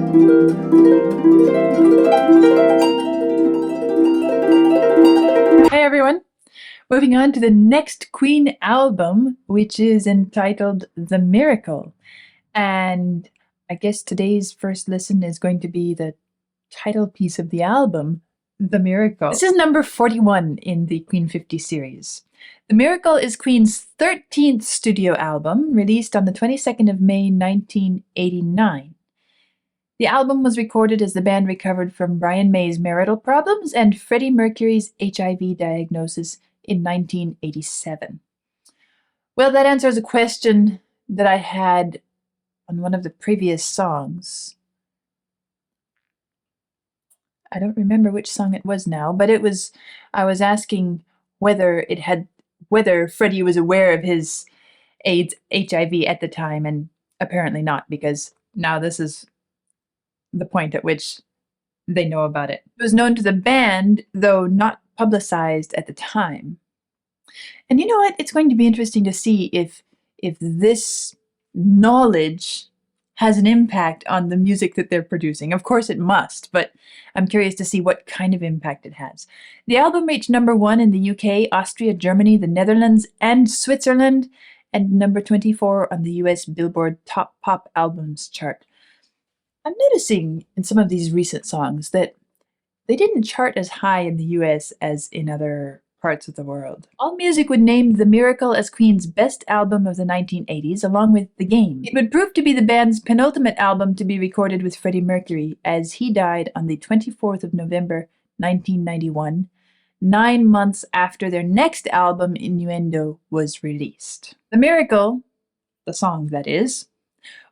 Hi everyone! Moving on to the next Queen album, which is entitled The Miracle. And I guess today's first listen is going to be the title piece of the album, The Miracle. This is number 41 in the Queen 50 series. The Miracle is Queen's 13th studio album, released on the 22nd of May 1989. The album was recorded as the band recovered from Brian May's marital problems and Freddie Mercury's HIV diagnosis in 1987. Well, that answers a question that I had on one of the previous songs. I don't remember which song it was now, but I was asking whether Freddie was aware of his HIV at the time, and apparently not, because now this is the point at which they know about it. It was known to the band, though not publicized at the time. And you know what? It's going to be interesting to see if this knowledge has an impact on the music that they're producing. Of course it must, but I'm curious to see what kind of impact it has. The album reached number 1 in the UK, Austria, Germany, the Netherlands, and Switzerland, and number 24 on the US Billboard Top Pop Albums chart. I'm noticing in some of these recent songs that they didn't chart as high in the US as in other parts of the world. AllMusic would name The Miracle as Queen's best album of the 1980s, along with The Game. It would prove to be the band's penultimate album to be recorded with Freddie Mercury, as he died on the 24th of November 1991, 9 months after their next album, Innuendo, was released. The Miracle, the song that is,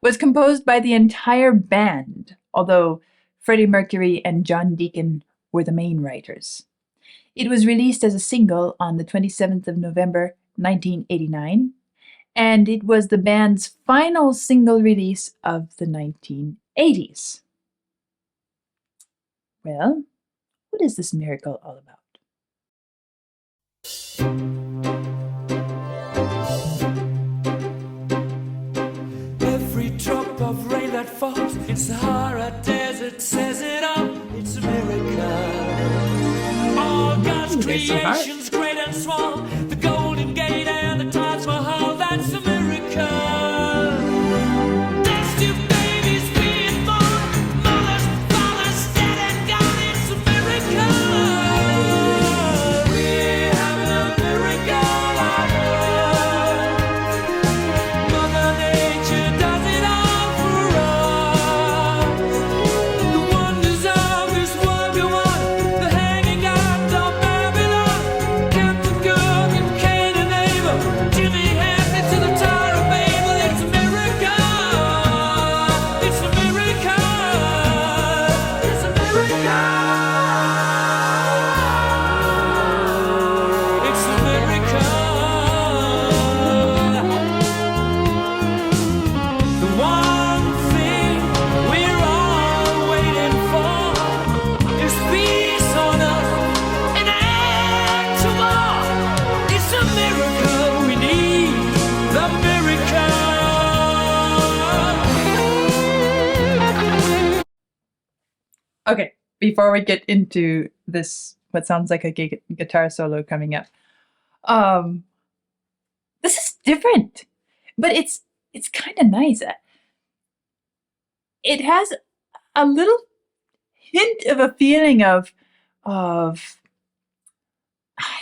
was composed by the entire band, although Freddie Mercury and John Deacon were the main writers. It was released as a single on the 27th of November 1989, and it was the band's final single release of the 1980s. Well, what is this miracle all about? Every drop of rain that falls in Sahara Desert says it all, it's a miracle. All God's creations, great and small, the Golden Gate and the Taj Mahal, that's a miracle. Dust to babies being born, mothers, fathers, dead and gone, it's a miracle. We're having a miracle on earth. Mother Nature does it all for us. The wonders of this wonder-one, the hanging out of Babylon, Captain Cook and Cain and Abel, Jimmy Hampton to the Tower of Babel. It's a miracle. It's a miracle. It's a miracle. It's a miracle. The one thing we're all waiting for is peace on earth, an end to war. It's a miracle we need, the miracle. Okay, before we get into this, what sounds like a guitar solo coming up, this is different, but it's kind of nice. It has a little hint of a feeling of I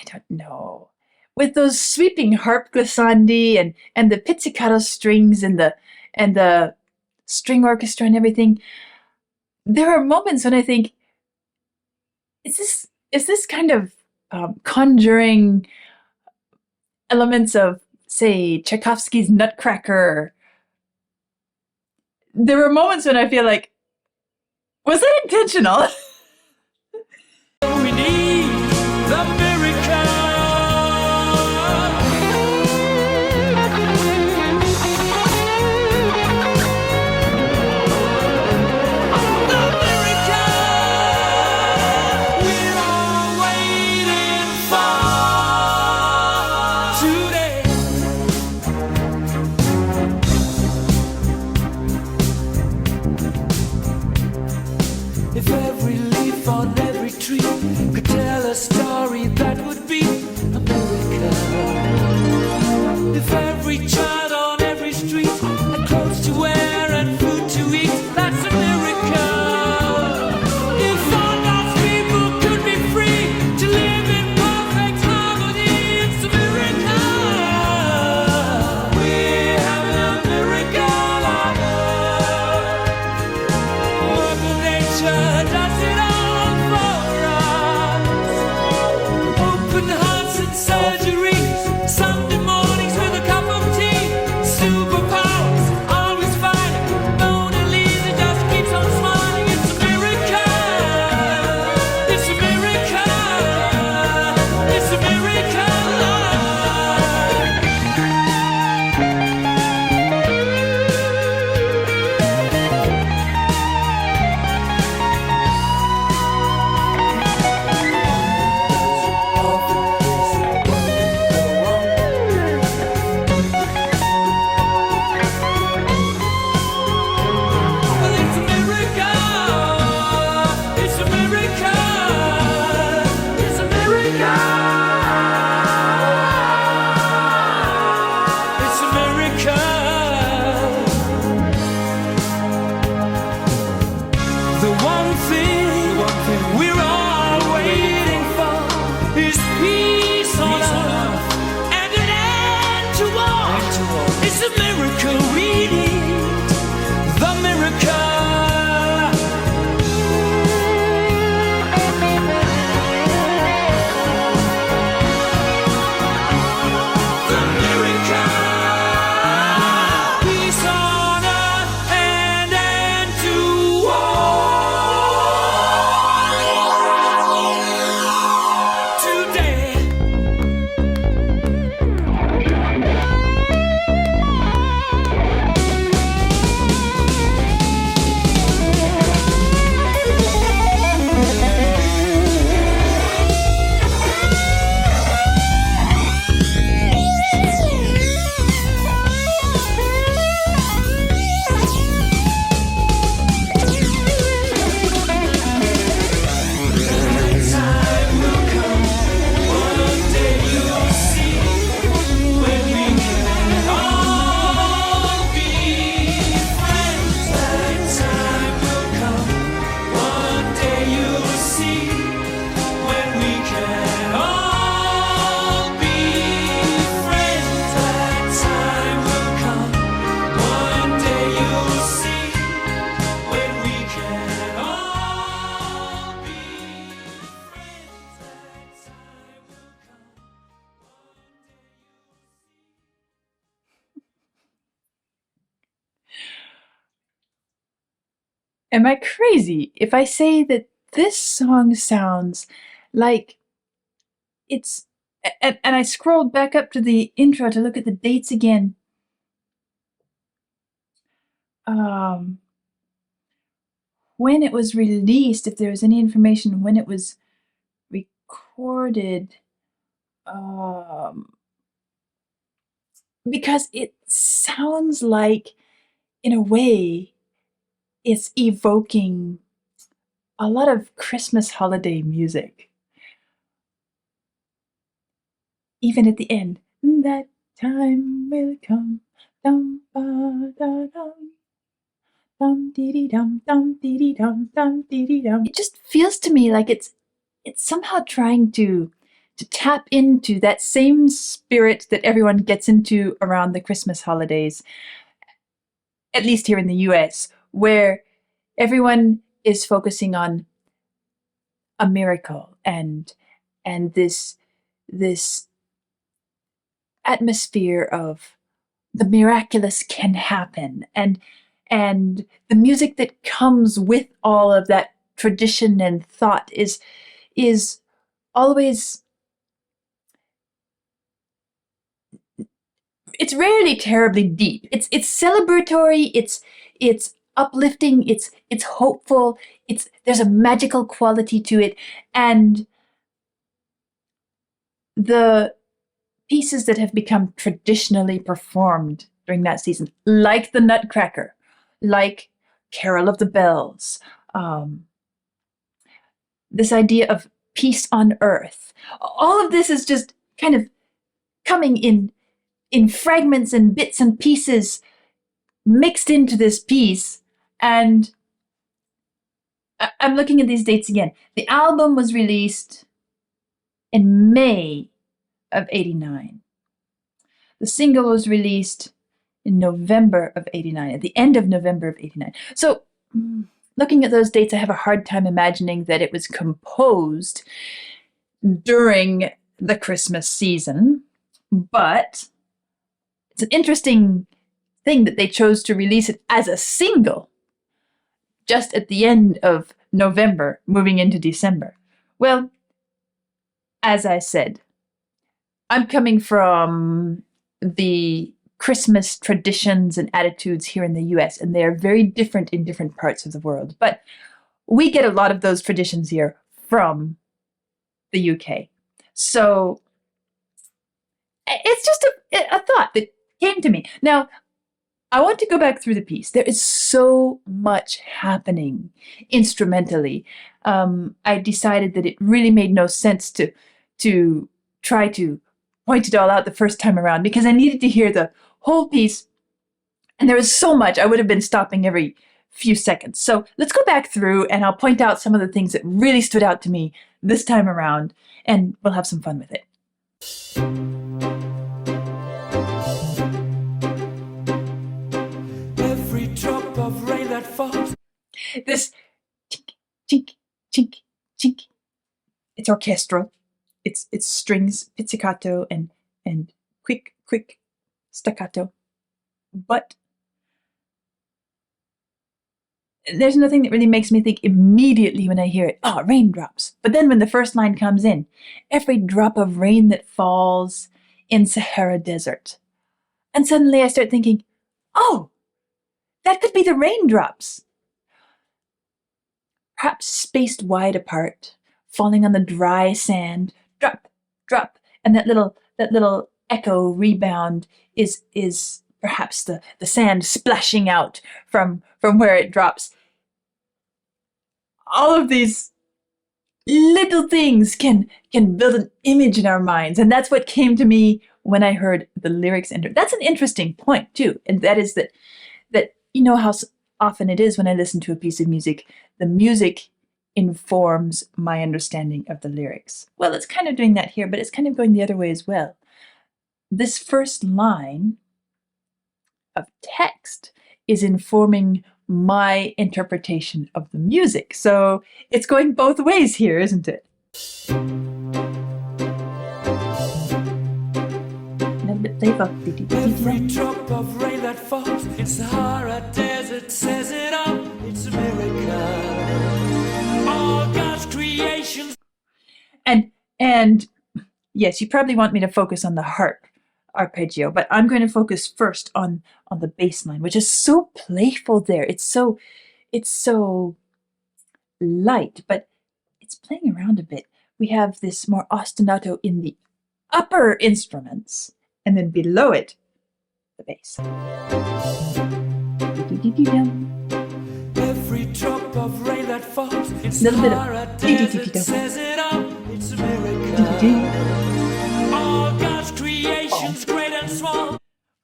don't know, with those sweeping harp glissandi and the pizzicato strings and the string orchestra and everything. There are moments when I think, is this kind of conjuring elements of, say, Tchaikovsky's Nutcracker? There were moments when I feel like, was that intentional? We need the miracle. The miracle we're all waiting for today. clothes to wear and food to eat. That's a miracle. If all God's people could be free to live in perfect harmony, it's a miracle. We have a miracle on earth. Mother Nature does it all for us. Open hearts and surgeries, Sunday mornings with a cup of tea. Superpowers, always fighting. Mona Lisa just keeps on smiling. It's a miracle. It's a miracle. It's a miracle. It's a miracle. It's a miracle. It's a miracle. It's a miracle. The one thing we're all waiting for is peace on earth and an end to war. It's a miracle we need. The miracle. The miracle. Peace on earth and end to war. Today. Time will come, one day you'll see, when we can all be friends. That time will come, one day you'll see, when we can all be friends. That time will come, one day you'll see, when we can all be friends. That time will come, one day Am I crazy if I say that this song sounds like it's and I scrolled back up to the intro to look at the dates again. When it was released, if there was any information when it was recorded, because it sounds like, in a way, it's evoking a lot of Christmas holiday music. Even at the end, that time will come, dum ba da dum, dum dee dee dum, dum dee dee dum, dum dee dee dum. It just feels to me like it's somehow trying to tap into that same spirit that everyone gets into around the Christmas holidays, at least here in the US, where everyone is focusing on a miracle and this atmosphere of the miraculous can happen, and the music that comes with all of that tradition and thought is always, it's rarely terribly deep. It's celebratory, it's uplifting, it's hopeful, there's a magical quality to it, and the pieces that have become traditionally performed during that season, like the Nutcracker, like Carol of the Bells, this idea of peace on earth, all of this is just kind of coming in fragments and bits and pieces mixed into this piece. And I'm looking at these dates again. The album was released in May of 89. The single was released in November of 89, at the end of November of 89. So looking at those dates, I have a hard time imagining that it was composed during the Christmas season, but it's an interesting thing that they chose to release it as a single just at the end of November, moving into December. Well, as I said, I'm coming from the Christmas traditions and attitudes here in the US, and they are very different in different parts of the world. But we get a lot of those traditions here from the UK. So it's just a thought that came to me. Now, I want to go back through the piece. There is so much happening instrumentally. I decided that it really made no sense to try to point it all out the first time around, because I needed to hear the whole piece. And there was so much, I would have been stopping every few seconds. So let's go back through and I'll point out some of the things that really stood out to me this time around, and we'll have some fun with it. Every drop of rain that falls. This chink, chink, chink, chink. It's orchestral. It's strings, pizzicato, and quick staccato. But there's nothing that really makes me think immediately when I hear it, oh, raindrops. But then when the first line comes in, every drop of rain that falls in Sahara Desert. And suddenly I start thinking, oh, that could be the raindrops. Perhaps spaced wide apart, falling on the dry sand, drop, drop, and that little echo rebound is perhaps the sand splashing out from where it drops. All of these little things can build an image in our minds, and that's what came to me when I heard the lyrics enter. That's an interesting point too, and that is that you know how often it is when I listen to a piece of music, the music informs my understanding of the lyrics. Well, it's kind of doing that here, but it's kind of going the other way as well. This first line of text is informing my interpretation of the music. So it's going both ways here, isn't it? A little bit playful. Every drop of rain that falls in Sahara Desert says it all. It's a miracle. All God's creations. And yes, you probably want me to focus on the harp arpeggio, but I'm going to focus first on the bass line, which is so playful there. It's so light, but it's playing around a bit. We have this more ostinato in the upper instruments, and then below it, the bass. Every drop of rain that falls in Little bit of Sahara Desert says it all. It's a miracle. All God's creations, great and small.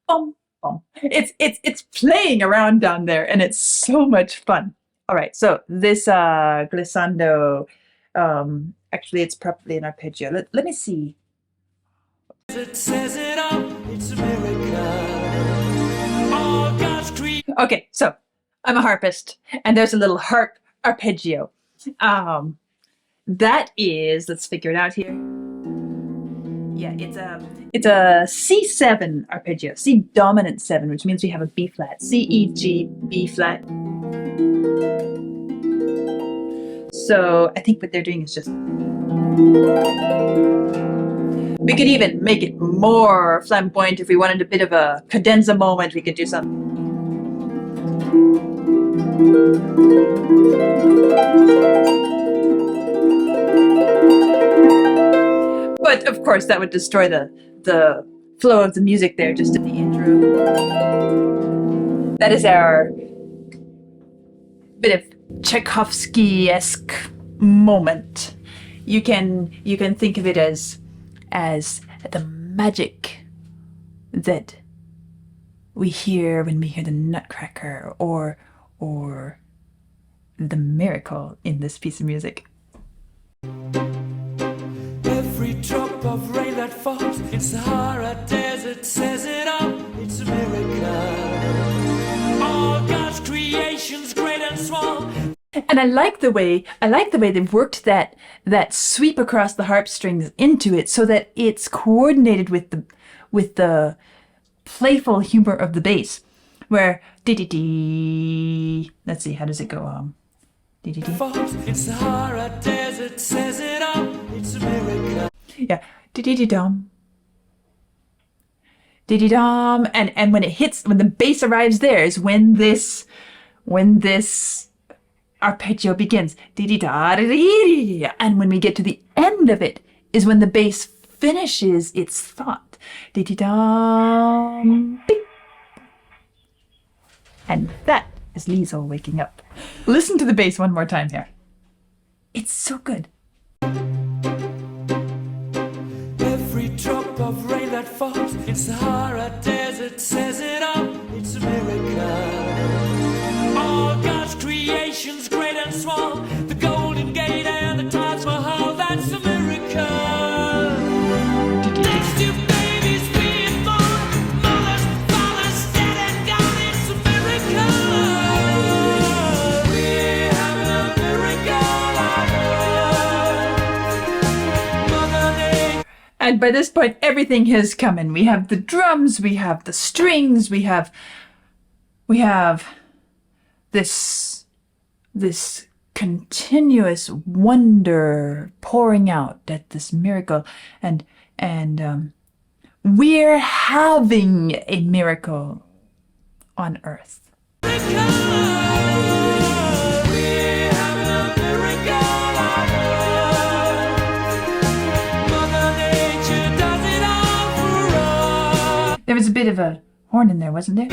Bum, bum. It's playing around down there, and it's so much fun. All right, so this glissando, actually it's probably an arpeggio. Let me see. It says it all. It's a miracle. All God's creations. Okay, so I'm a harpist, and there's a little harp arpeggio. That is, let's figure it out here. Yeah, it's a C7 arpeggio, C dominant 7, which means we have a B flat, C, E, G, B flat. So I think what they're doing is just. We could even make it more flamboyant if we wanted a bit of a cadenza moment. We could do something. But of course, that would destroy the flow of the music there just in the intro. That is our bit of Tchaikovsky-esque moment. You can think of it as the magic that we hear when we hear the Nutcracker or the miracle in this piece of music. Every drop of rain that falls in Sahara Desert says it all. It's a miracle. All God's creations, great and small. And I like the way they've worked that sweep across the harp strings into it, so that it's coordinated with the playful humor of the bass, where dee dee dee. Let's see, how does it go? Dee dee dee. In Sahara Desert says it all. It's a miracle. Yeah, dee dee dee dum. Dee dee dum, and when the bass arrives there is when this arpeggio begins. Dee dee da dee dee. And when we get to the end of it is when the bass finishes its thought. Dee dee dum. Beep. And that is Liesel waking up. Listen to the bass one more time here. It's so good. Every drop of rain that falls in Sahara Desert says it all. It's a miracle. All God's creations, great and small. The Golden Gate and the Taj Mahal, that's a miracle. Next to babies being born, mothers, fathers, dead and gone, it's a miracle. We're having a miracle on earth. Mother Nature. And by this point, everything has come in. We have the drums, we have the strings, we have this continuous wonder pouring out at this miracle, and we're having a miracle on earth. We're having a miracle on earth. Mother Nature does it all for us. There was a bit of a horn in there, wasn't there?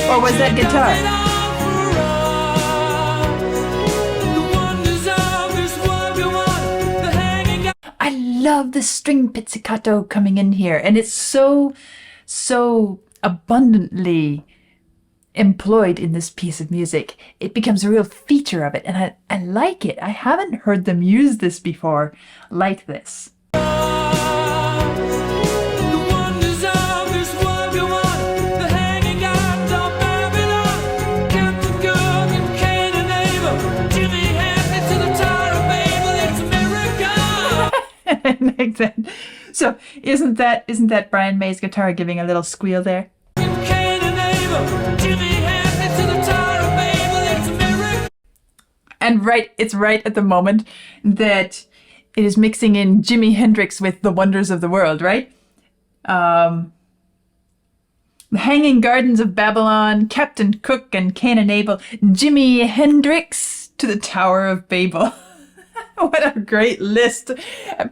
Or was that guitar? I love the string pizzicato coming in here, and it's so abundantly employed in this piece of music. It becomes a real feature of it, and I like it. I haven't heard them use this before like this. Like that. So isn't that Brian May's guitar giving a little squeal there? And it's right at the moment that it is mixing in Jimi Hendrix with The Wonders of the World, right? The Hanging Gardens of Babylon, Captain Cook and Cain and Abel, Jimi Hendrix to the Tower of Babel. What a great list.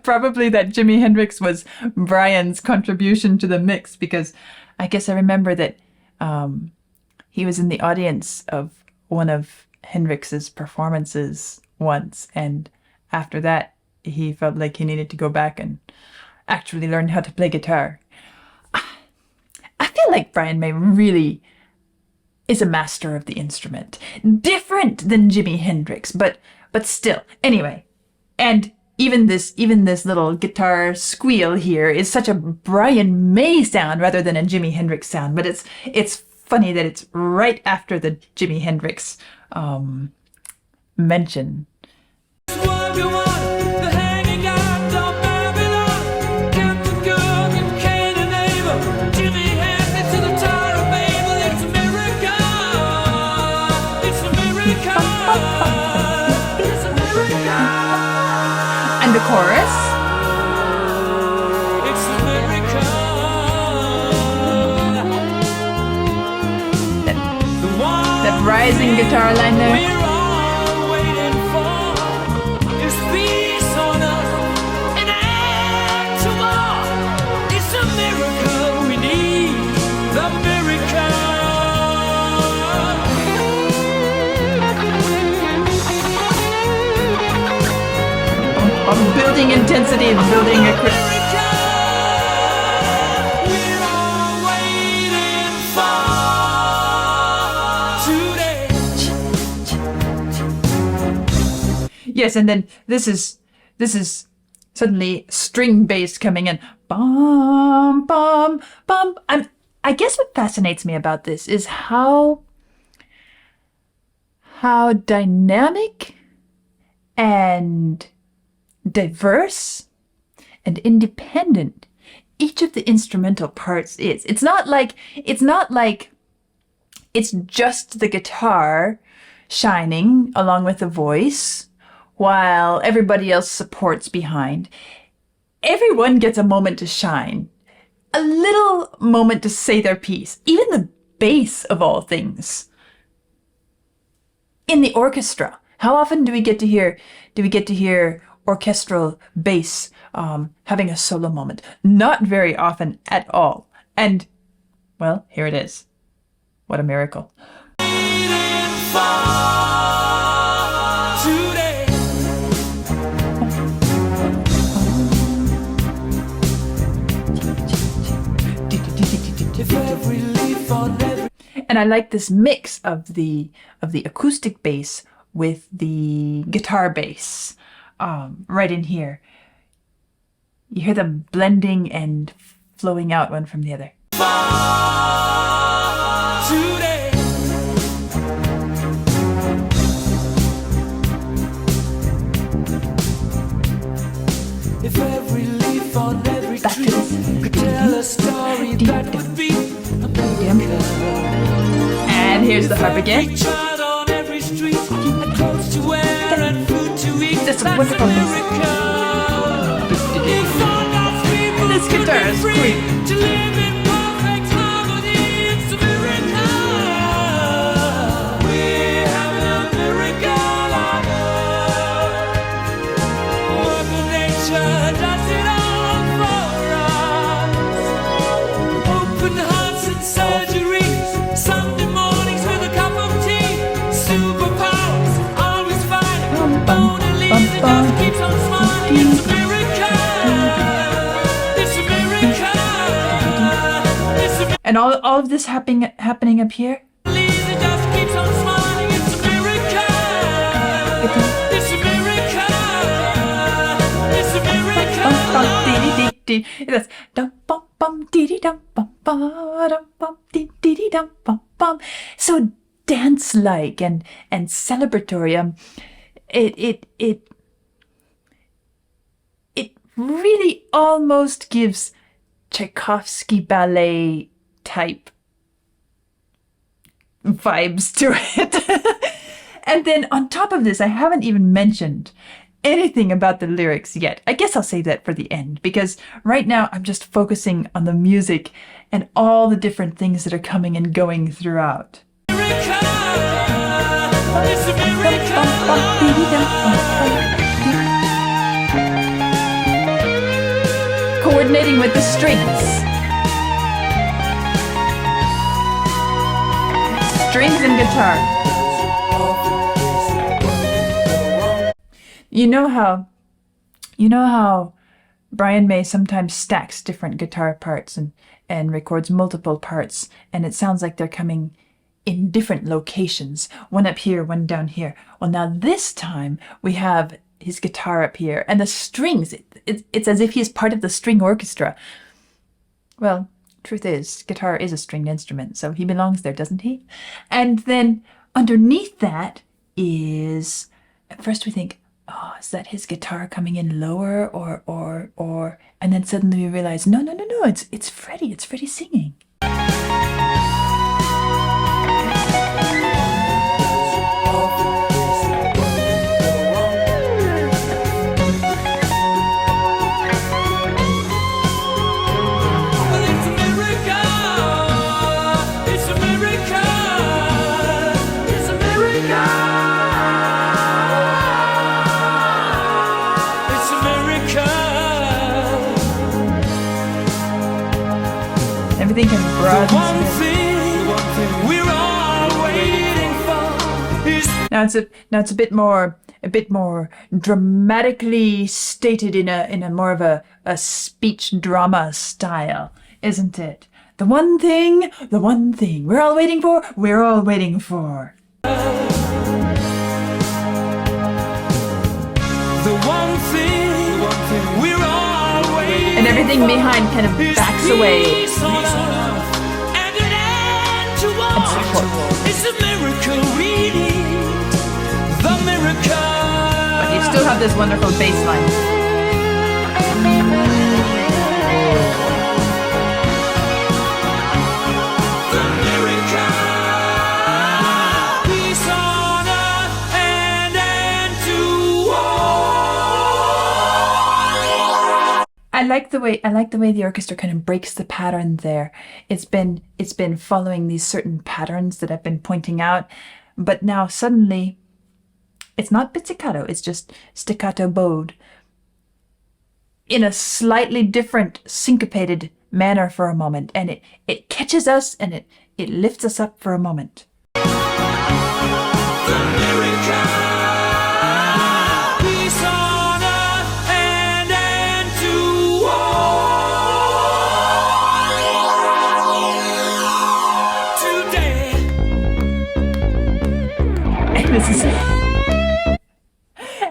Probably that Jimi Hendrix was Brian's contribution to the mix, because I guess I remember that he was in the audience of one of Hendrix's performances once, and after that he felt like he needed to go back and actually learn how to play guitar. I feel like Brian May really is a master of the instrument. Different than Jimi Hendrix, but still. Anyway, and even this little guitar squeal here is such a Brian May sound rather than a Jimi Hendrix sound. But it's funny that it's right after the Jimi Hendrix mention. And the chorus. It's a miracle. That rising guitar line there. We're all waiting for is peace on earth and end to war. It's a miracle we need, the miracle. Of building intensity and building a Yes, and then this is suddenly string bass coming in. Bum bum bum. I guess what fascinates me about this is how dynamic and diverse and independent each of the instrumental parts is. It's not like it's just the guitar shining along with the voice while everybody else supports behind. Everyone gets a moment to shine, a little moment to say their piece, even the bass of all things. In the orchestra, how often do we get to hear orchestral bass having a solo moment? Not very often at all. And, well, here it is. What a miracle. And I like this mix of the acoustic bass with the guitar bass right in here. You hear them blending and flowing out one from the other. If every leaf on every tree could tell a story, that would be a miracle. And here's the harp again. Every child on every street, clothes to wear and food to eat. That's a wonderful miracle. This guitar is great. To live in perfect harmony, it's a miracle. We have a miracle on earth. Mother Nature does it all for us. Open hearts and surgeries, Sunday mornings with a cup of tea. Superpowers, always fine. Mona Lisa just keeps on smiling. It's a miracle. And all of this happening up here. Lisa just keeps on smiling. It's a miracle. It's a miracle. It's a miracle. That's dum bum bum dee dee dum bum dum bum dee dee dum bum. So dance-like and celebratory. It really almost gives Tchaikovsky ballet type vibes to it. And then on top of this, I haven't even mentioned anything about the lyrics yet. I guess I'll save that for the end, because right now I'm just focusing on the music and all the different things that are coming and going throughout. Coordinating with the strings. Strings and guitar. You know how Brian May sometimes stacks different guitar parts and records multiple parts, and it sounds like they're coming in different locations, one up here, one down here. Well, now this time we have his guitar up here and the strings. It's as if he's part of the string orchestra. Well, truth is, guitar is a stringed instrument, so he belongs there, doesn't he? And then underneath that is, at first we think, oh, is that his guitar coming in lower or, and then suddenly we realize, no, it's Freddie. It's Freddie singing. Everything can broaden. One thing we're all waiting for. Now it's a bit more dramatically stated in a more of a speech drama style, isn't it? The one thing we're all waiting for. everything behind kind of backs away Peace on earth and an end to war. and support. It's a miracle we need. The miracle. But you still have this wonderful bass line. The miracle. Peace on earth and end to war. I like the way the orchestra kind of breaks the pattern there. It's been following these certain patterns that I've been pointing out, but now suddenly it's not pizzicato, it's just staccato bowed in a slightly different syncopated manner for a moment, and it catches us and it lifts us up for a moment. The miracle. Peace on earth and end to war. Today.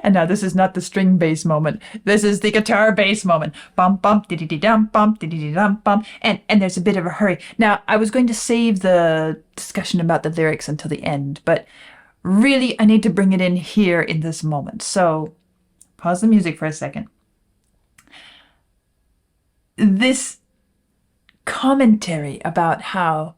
And now this is not the string bass moment. This is the guitar bass moment. Bum bum diddy dum bum diddy dum bum. And there's a bit of a hurry. Now I was going to save the discussion about the lyrics until the end, but really I need to bring it in here in this moment. So pause the music for a second. This commentary about how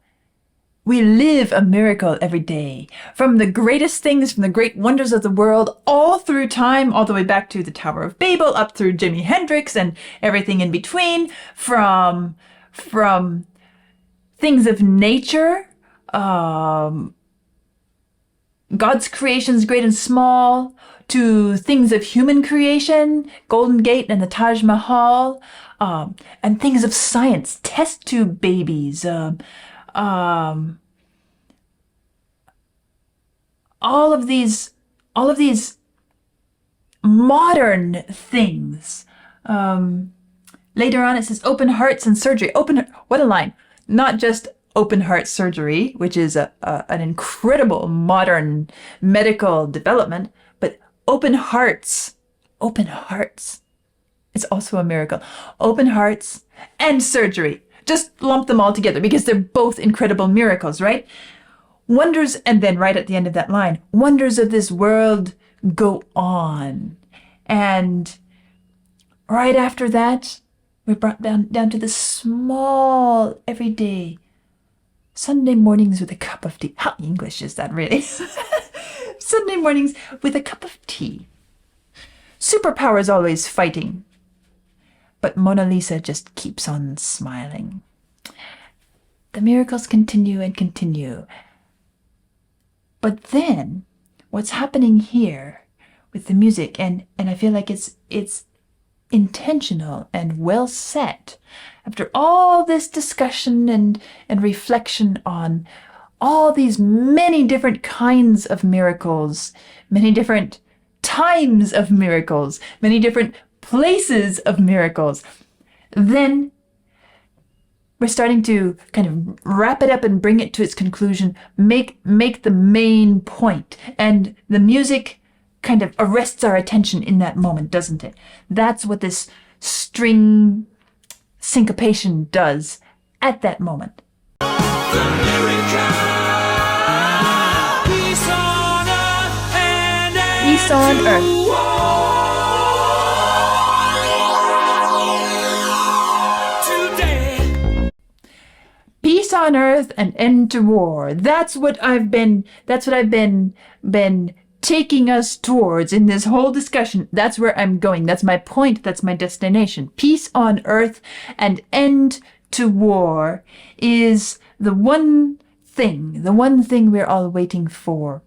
we live a miracle every day, from the greatest things, from the great wonders of the world, all through time, all the way back to the Tower of Babel, up through Jimi Hendrix and everything in between, from things of nature, God's creations, great and small, to things of human creation, Golden Gate and the Taj Mahal, and things of science, test tube babies, all of these modern things. Later on, it says open hearts and surgery. What a line! Not just open heart surgery, which is an incredible modern medical development, but open hearts. Open hearts. It's also a miracle. Open hearts and surgery. Just lump them all together because they're both incredible miracles, right? Wonders, and then right at the end of that line, wonders of this world go on. And right after that, we're brought down to the small, everyday Sunday mornings with a cup of tea. How English is that, really? Sunday mornings with a cup of tea. Superpower is always fighting. But Mona Lisa just keeps on smiling. The miracles continue and continue. But then, what's happening here with the music, and I feel like it's intentional and well set, after all this discussion and reflection on all these many different kinds of miracles, many different times of miracles, many different places of miracles, then we're starting to kind of wrap it up and bring it to its conclusion, make the main point, and the music kind of arrests our attention in that moment, doesn't it? That's what this string syncopation does at that moment. The miracle. Peace on earth and Peace on earth. Peace on earth and end to war. That's what I've been taking us towards in this whole discussion. That's where I'm going. That's my point. That's my destination. Peace on earth and end to war is the one thing we're all waiting for.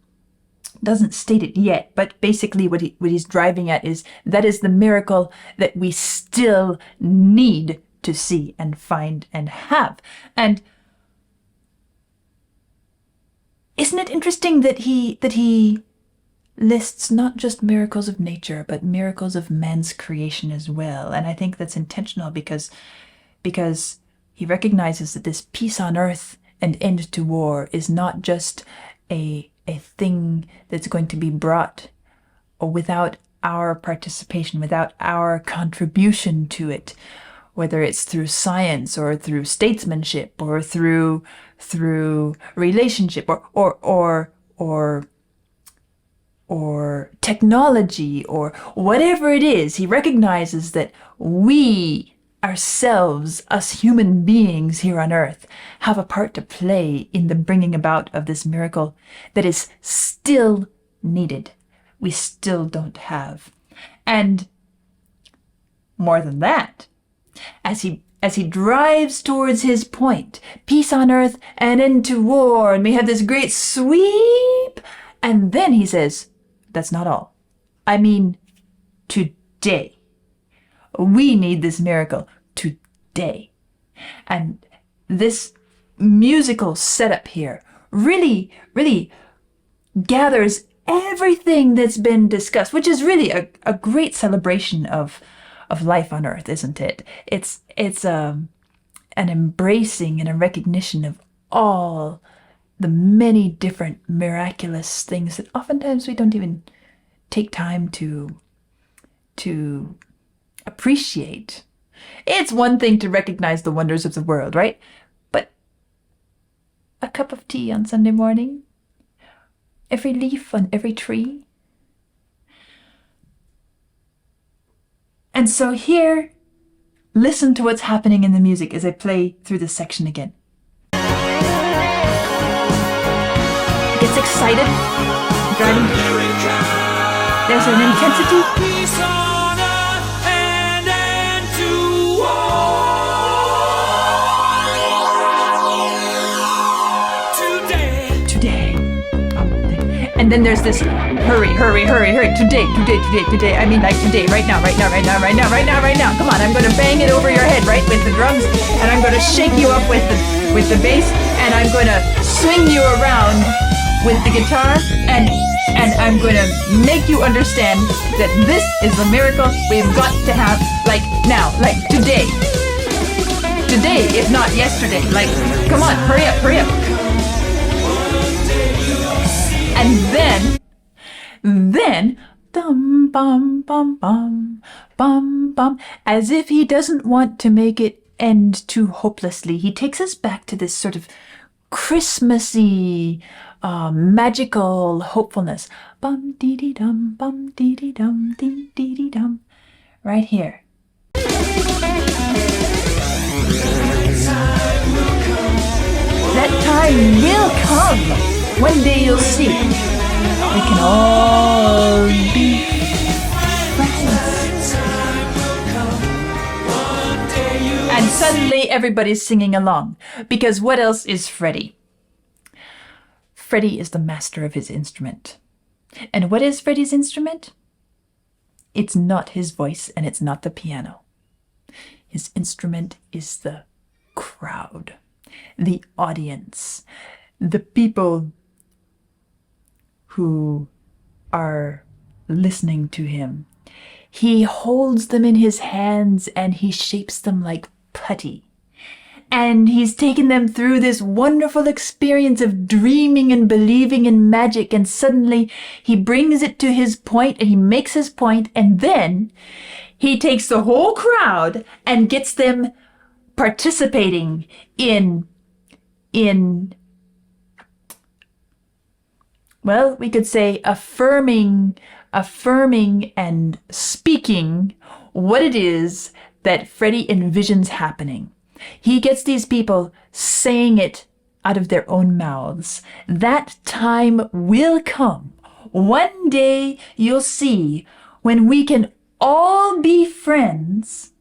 Doesn't state it yet, but basically what he's driving at is that is the miracle that we still need to see and find and have. And isn't it interesting that he lists not just miracles of nature, but miracles of man's creation as well? And I think that's intentional because he recognizes that this peace on earth and end to war is not just a thing that's going to be brought without our participation, without our contribution to it. whether it's through science or through statesmanship or through relationship or technology or whatever it is. He recognizes that we ourselves, us human beings here on earth, have a part to play in the bringing about of this miracle that is still needed. We still don't have. And more than that, as he drives towards his point, peace on earth and end to war, and we have this great sweep, and then he says, that's not all. I mean, today. We need this miracle today. And this musical setup here really, really gathers everything that's been discussed, which is really a great celebration of life on earth, isn't it? It's an embracing and a recognition of all the many different miraculous things that oftentimes we don't even take time to appreciate. It's one thing to recognize the wonders of the world, right? But a cup of tea on Sunday morning, every leaf on every tree. And so here, listen to what's happening in the music as I play through this section again. Gets excited, driving. There's an intensity. Today. And then there's this hurry. Today. I mean, like today, right now. Come on, I'm going to bang it over your head, right, with the drums, and I'm going to shake you up with the bass, and I'm going to swing you around with the guitar, and I'm going to make you understand that this is the miracle we've got to have, like now, like today. Today, if not yesterday. Like, come on, hurry up. And then, dum bum bum bum bum bum, as if he doesn't want to make it end too hopelessly, he takes us back to this sort of Christmassy, magical hopefulness. Bum dee dee dum, dee dee dum, right here. That time will come. One day you'll see. We can all be friends. And suddenly everybody's singing along. Because what else is Freddie? Freddie is the master of his instrument. And what is Freddie's instrument? It's not his voice and it's not the piano. His instrument is the crowd, the audience, the people who are listening to him. He holds them in his hands and he shapes them like putty. And he's taken them through this wonderful experience of dreaming and believing in magic, and suddenly he brings it to his point and he makes his point, and then he takes the whole crowd and gets them participating in well, we could say affirming and speaking what it is that Freddie envisions happening. He gets these people saying it out of their own mouths. That time will come. One day you'll see when we can all be friends.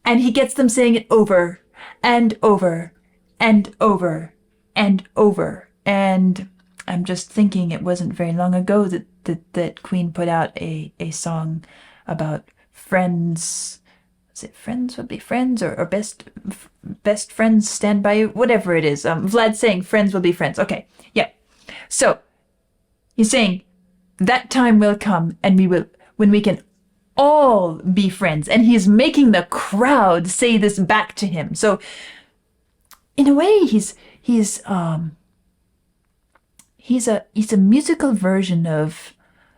And he gets them saying it over and over and over and over. And I'm just thinking it wasn't very long ago that Queen put out a song about friends. Is it friends would be friends or best friends stand by you? Whatever it is. Vlad's saying friends will be friends. Okay, yeah. So he's saying that time will come and when we can all be friends. And he's making the crowd say this back to him. So in a way, he's a musical version of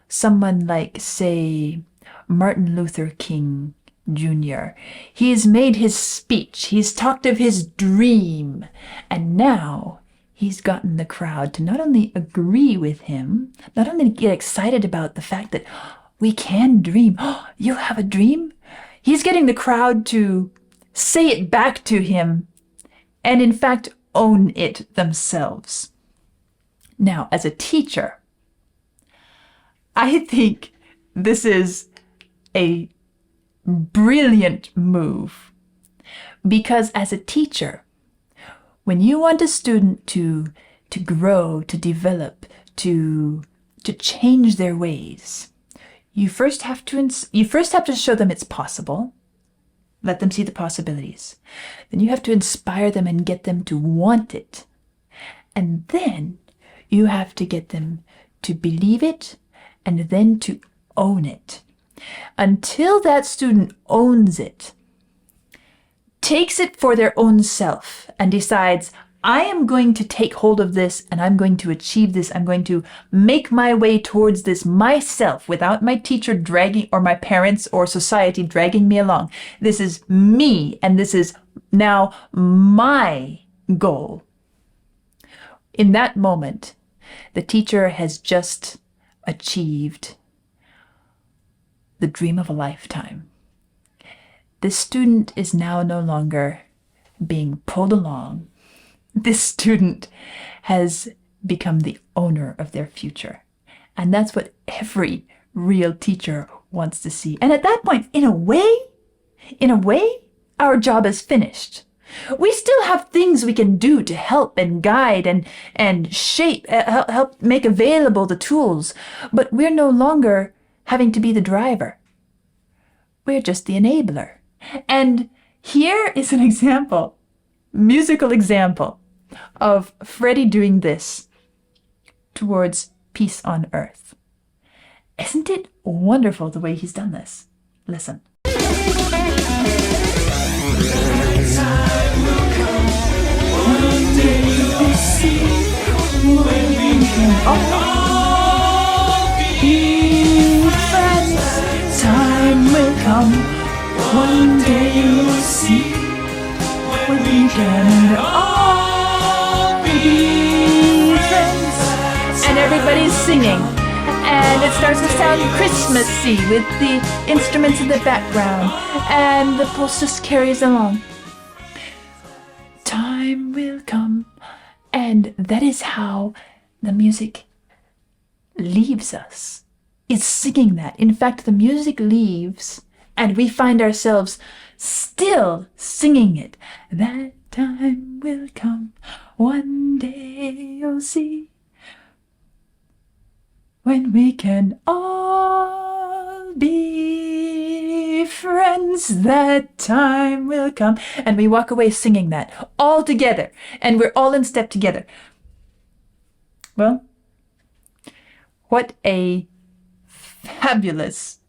someone like, say, Martin Luther King Jr. He's made his speech. He's talked of his dream. And now he's gotten the crowd to not only agree with him, not only get excited about the fact that we can dream. Oh, you have a dream? He's getting the crowd to say it back to him and in fact own it themselves. Now, as a teacher, I think this is a brilliant move, because as a teacher, when you want a student to grow, to develop, to change their ways, you first have to show them it's possible. Let them see the possibilities. Then you have to inspire them and get them to want it. And then you have to get them to believe it and then to own it. Until that student owns it, takes it for their own self, and decides, I am going to take hold of this and I'm going to achieve this. I'm going to make my way towards this myself without my teacher dragging, or my parents or society dragging me along. This is me, and this is now my goal. In that moment, the teacher has just achieved the dream of a lifetime. This student is now no longer being pulled along. This student has become the owner of their future. And that's what every real teacher wants to see. And at that point, in a way, our job is finished. We still have things we can do to help and guide and shape, help make available the tools, but we're no longer having to be the driver. We're just the enabler. And here is an example, musical example, of Freddie doing this towards peace on earth. Isn't it wonderful the way he's done this? Listen. Time will come, one day you'll see, when we can all be friends. And everybody's singing, and it starts to sound Christmassy with the instruments in the background, and the pulse just carries along. Time will come, and that is how the music leaves us. It's singing that. In fact, the music leaves, and we find ourselves still singing it. That time will come, one day you'll see, when we can all be friends. That time will come. And we walk away singing that all together, and we're all in step together. Well, what a fabulous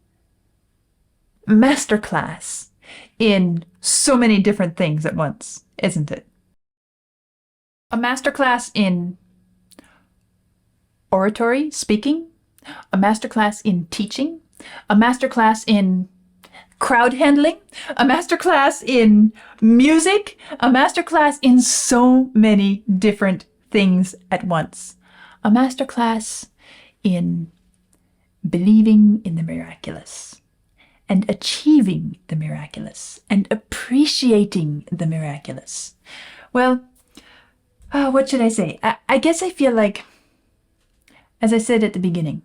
masterclass in so many different things at once, isn't it? A masterclass in oratory, speaking, a masterclass in teaching, a masterclass in crowd handling, a masterclass in music, a masterclass in so many different things at once. A masterclass in believing in the miraculous, and achieving the miraculous, and appreciating the miraculous. Well, what should I say? I guess I feel like, as I said at the beginning,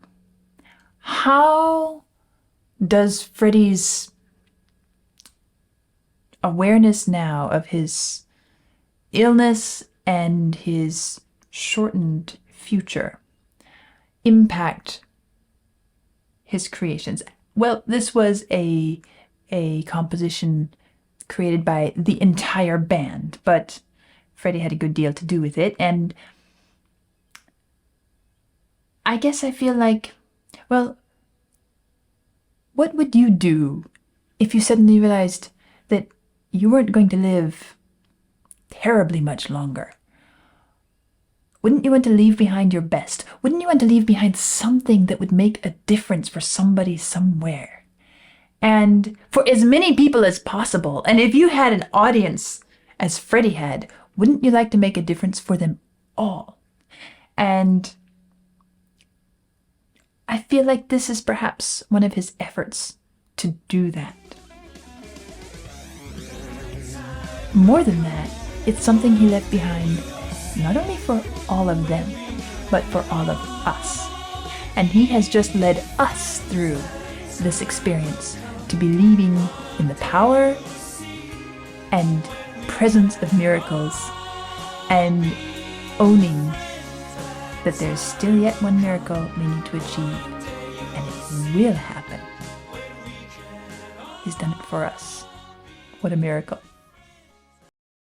how does Freddie's awareness now of his illness and his shortened future impact his creations? Well, this was a composition created by the entire band, but Freddie had a good deal to do with it, and I guess I feel like, well, what would you do if you suddenly realized that you weren't going to live terribly much longer? Wouldn't you want to leave behind your best? Wouldn't you want to leave behind something that would make a difference for somebody somewhere? and for as many people as possible. And if you had an audience as Freddie had, wouldn't you like to make a difference for them all? And I feel like this is perhaps one of his efforts to do that. More than that, it's something he left behind, not only for all of them, but for all of us. And he has just led us through this experience to believing in the power and presence of miracles, and owning that there's still yet one miracle we need to achieve, and it will happen. He's done it for us. What a miracle.